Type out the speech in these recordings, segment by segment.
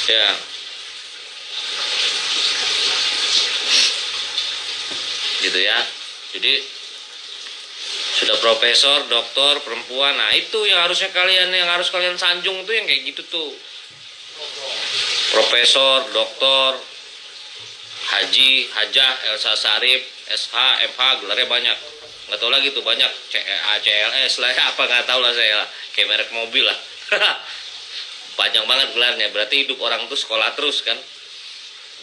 Ya, gitu ya. Jadi sudah profesor, doktor, perempuan. Nah, itu yang harus kalian sanjung tuh yang kayak gitu tuh. Profesor, doktor, haji, hajah, Elsa Sarif, SH, FH, gelarnya banyak. Nggak tahu lagi tuh banyak, CEA, CLS lah, apa nggak tahu lah saya lah. Kayak merek mobil lah. Panjang banget gelarnya. Berarti hidup orang tuh sekolah terus kan.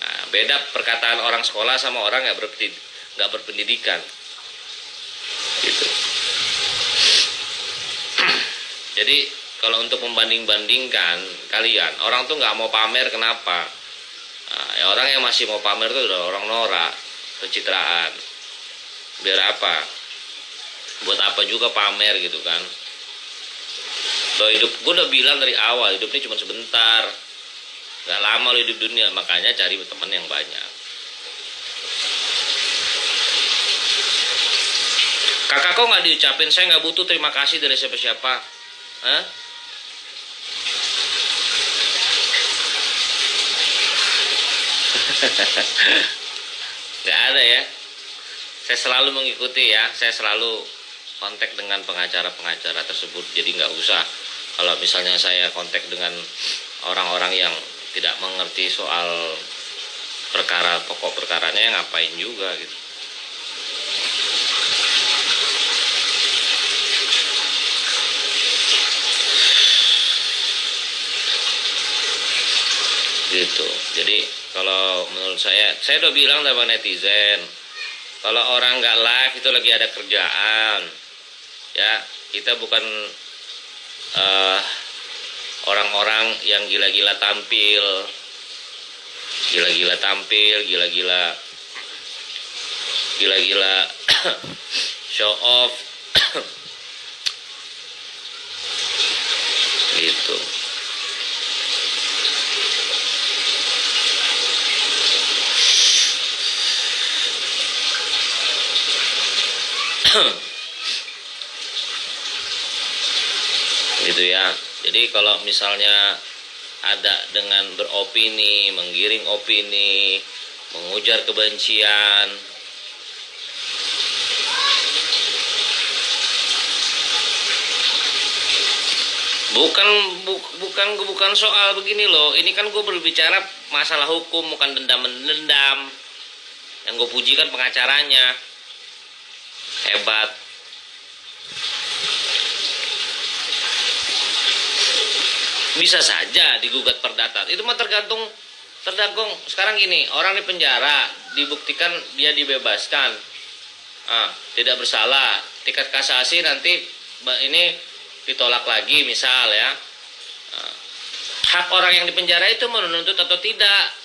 Nah, beda perkataan orang sekolah sama orang nggak berpendidikan. Gitu. Jadi kalau untuk membanding-bandingkan kalian, orang tuh nggak mau pamer kenapa? Nah, ya orang yang masih mau pamer tuh udah orang norak, pencitraan. Biar apa? Buat apa juga pamer gitu kan? Lo hidup, gue udah bilang dari awal hidup ini cuma sebentar, nggak lama lo hidup dunia, makanya cari teman yang banyak. Kakak kok nggak diucapin? Saya nggak butuh terima kasih dari siapa-siapa. Hah? Nggak ada ya. Saya selalu mengikuti ya. Saya selalu kontak dengan pengacara-pengacara tersebut. Jadi nggak usah. Kalau misalnya saya kontak dengan orang-orang yang tidak mengerti soal perkara pokok perkaranya, ngapain juga gitu. Gitu. Jadi kalau menurut saya udah bilang sama netizen, kalau orang nggak live itu lagi ada kerjaan, ya kita bukan orang-orang yang gila-gila tampil, gila-gila show off, gitu. Gitu ya. Jadi kalau misalnya ada dengan beropini, menggiring opini, mengujar kebencian, bukan soal begini loh. Ini kan gue berbicara masalah hukum, bukan dendam. Yang gue puji kan pengacaranya hebat. Bisa saja digugat perdata. Itu mah tergantung sekarang gini, orang di penjara dibuktikan dia dibebaskan, tidak bersalah, tingkat kasasi nanti ini ditolak lagi misal ya. Hak orang yang di penjara itu menuntut atau tidak.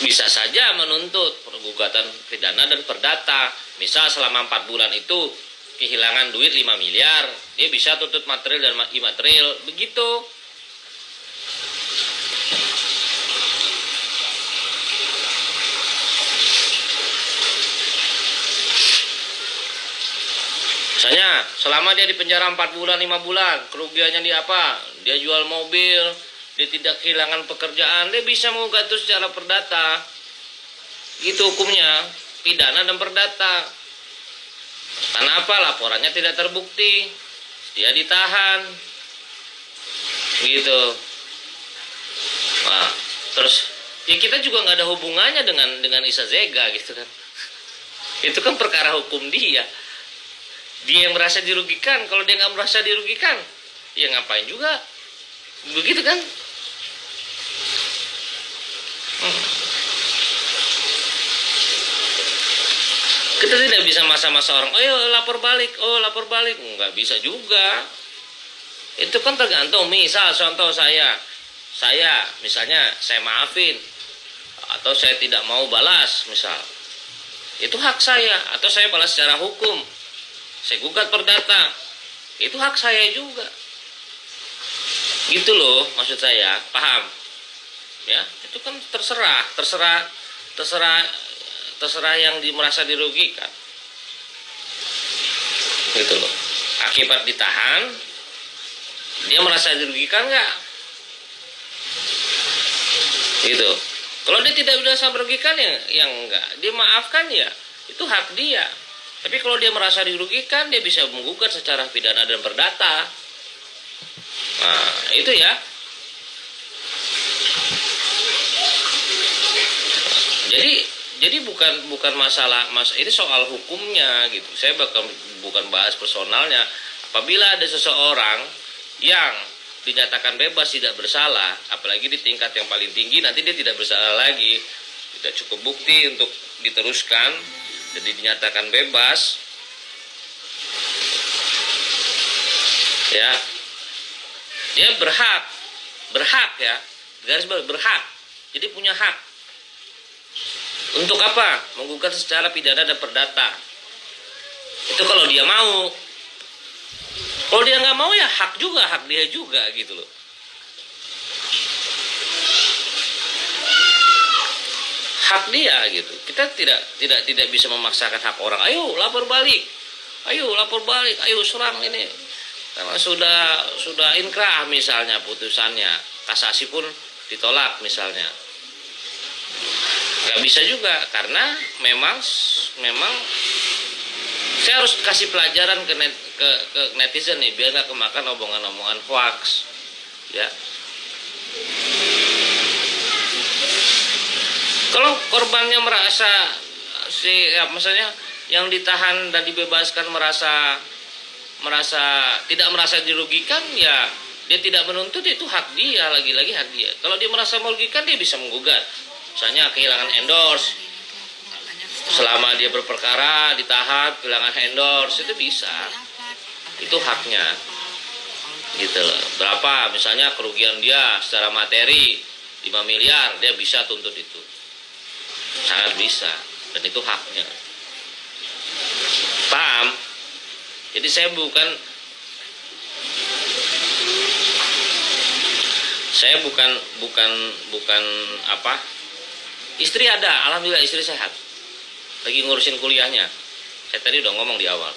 Bisa saja menuntut gugatan pidana dan perdata. Misal selama 4 bulan itu kehilangan duit 5 miliar, dia bisa tuntut material dan imaterial, begitu. Misalnya selama dia di penjara 4 bulan 5 bulan, kerugiannya dia apa? Dia jual mobil, dia tidak kehilangan pekerjaan, dia bisa menggugat itu secara perdata. Gitu hukumnya, pidana dan perdata. Karena apa? Laporannya tidak terbukti, dia ditahan, gitu. Nah, terus ya kita juga nggak ada hubungannya dengan Isa Zega gitu kan. Itu kan perkara hukum dia. Dia yang merasa dirugikan. Kalau dia nggak merasa dirugikan, ya ngapain juga, begitu kan? Kita tidak bisa masa-masa orang, lapor balik, nggak bisa juga. Itu kan tergantung. Misal contoh saya misalnya saya maafin atau saya tidak mau balas misal, itu hak saya. Atau saya balas secara hukum, saya gugat perdata, itu hak saya juga. Gitu loh maksud saya, paham? Ya, itu kan terserah yang merasa dirugikan, gitu loh. Akibat ditahan, dia merasa dirugikan nggak? gitu. Kalau dia tidak bisa merugikan ya yang enggak, dia maafkan ya itu hak dia. Tapi kalau dia merasa dirugikan, dia bisa menggugat secara pidana dan perdata. Nah itu ya. Jadi bukan masalah ini soal hukumnya gitu. Saya bukan bahas personalnya. Apabila ada seseorang yang dinyatakan bebas tidak bersalah, apalagi di tingkat yang paling tinggi, nanti dia tidak bersalah lagi, tidak cukup bukti untuk diteruskan, jadi dinyatakan bebas, ya dia berhak ya, garis bawah berhak, jadi punya hak untuk apa? Menggugat secara pidana dan perdata. Itu kalau dia mau. Kalau dia nggak mau ya hak dia juga gitu loh. Hak dia gitu. Kita tidak bisa memaksakan hak orang. Ayo lapor balik, ayo serang ini. Karena sudah inkrah misalnya putusannya, kasasi pun ditolak misalnya. Nggak bisa juga karena memang saya harus kasih pelajaran ke netizen nih biar nggak kemakan omongan-omongan hoax ya. Kalau korbannya merasa maksudnya yang ditahan dan dibebaskan merasa tidak merasa dirugikan, ya dia tidak menuntut, itu hak dia, lagi-lagi hak dia. Kalau dia merasa merugikan, dia bisa menggugat. Misalnya kehilangan endorse, selama dia berperkara ditahan kehilangan endorse, itu bisa, itu haknya gitu loh. Berapa misalnya kerugian dia secara materi 5 miliar, dia bisa tuntut itu, sangat bisa, dan itu haknya. Paham? Jadi saya bukan apa, istri ada, alhamdulillah istri sehat, lagi ngurusin kuliahnya. Saya tadi udah ngomong di awal.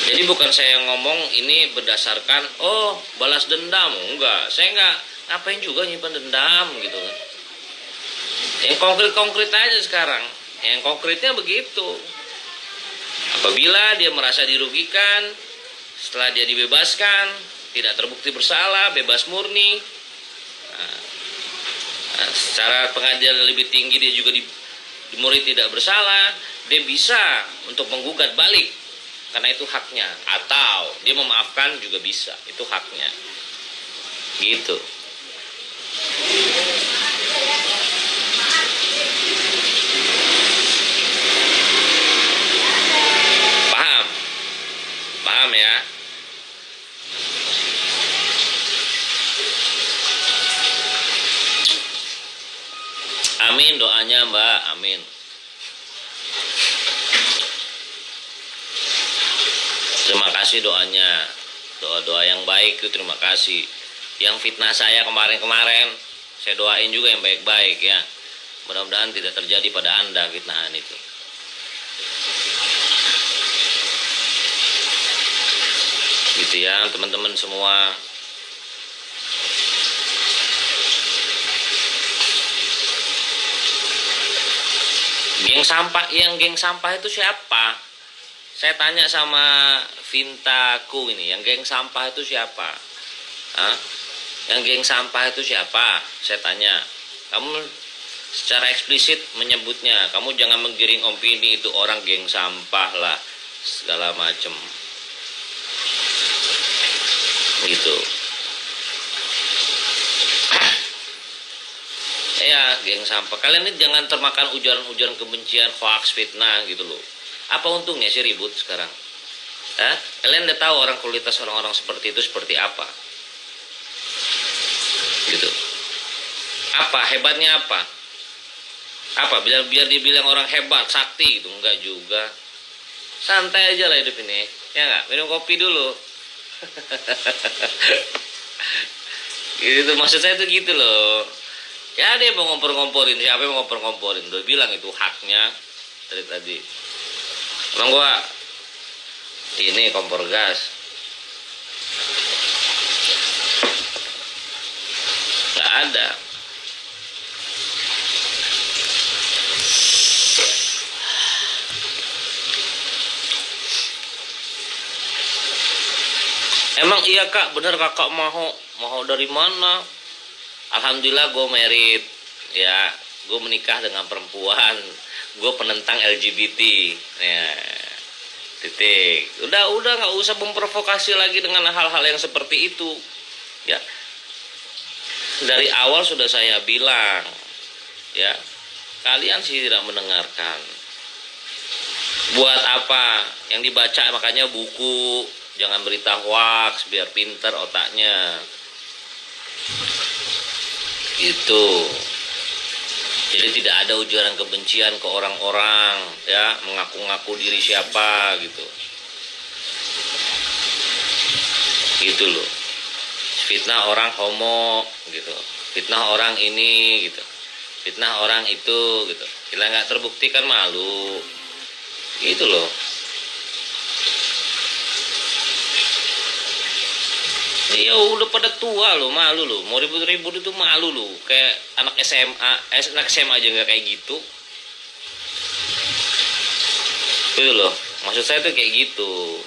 Jadi bukan saya ngomong ini berdasarkan balas dendam, enggak. Saya enggak ngapain juga nyimpan dendam gitu kan. Yang konkret aja sekarang. Yang konkretnya begitu. Apabila dia merasa dirugikan, setelah dia dibebaskan, tidak terbukti bersalah, bebas murni, secara pengadilan lebih tinggi dia juga dimurni tidak bersalah, dia bisa untuk menggugat balik karena itu haknya, atau dia memaafkan juga bisa, itu haknya gitu. Paham ya? Amin doanya Mbak, amin. Terima kasih doanya, doa-doa yang baik itu terima kasih. Yang fitnah saya kemarin-kemarin, saya doain juga yang baik-baik ya. Mudah-mudahan tidak terjadi pada Anda fitnahan itu. Gitu ya teman-teman semua. Geng sampah itu siapa? Saya tanya sama Vintaku ini, yang geng sampah itu siapa? Hah? Yang geng sampah itu siapa? Saya tanya. Kamu secara eksplisit menyebutnya, kamu jangan menggiring opini itu orang geng sampah lah, segala macem. Gitu. Ya, geng sampah. Kalian ini jangan termakan ujaran-ujaran kebencian, hoax, fitnah gitu loh. Apa untungnya sih ribut sekarang? Kalian udah tahu orang kualitas orang-orang seperti itu seperti apa? Gitu. Apa hebatnya apa? Apa biar dibilang orang hebat, sakti gitu? Enggak juga. Santai aja lah hidup ini. Ya enggak? Minum kopi dulu. Gitu maksud saya tuh gitu loh. Ya dia mau ngompor-ngomporin, siapa yang mau ngompor-ngomporin? Udah bilang itu haknya dari tadi. Emang gua ini kompor gas. Gak ada. Emang iya kak, bener kakak mau dari mana? Alhamdulillah gue merit, ya, gue menikah dengan perempuan, gue penentang LGBT, ya, titik. Udah nggak usah memprovokasi lagi dengan hal-hal yang seperti itu, ya. Dari awal sudah saya bilang, ya, kalian sih tidak mendengarkan. Buat apa? Yang dibaca makanya buku, jangan berita hoax biar pinter otaknya. Itu. Jadi tidak ada ujaran kebencian ke orang-orang, ya, mengaku-ngaku diri siapa gitu. Gitu loh. Fitnah orang homo gitu. Fitnah orang ini gitu. Fitnah orang itu gitu. Bila nggak terbukti kan malu. Gitu loh. Ya udah pada tua loh, malu loh. Mau ribut-ribut itu malu loh. Kayak anak SMA, anak SMA aja nggak kayak gitu. Itu loh. Maksud saya tuh kayak gitu.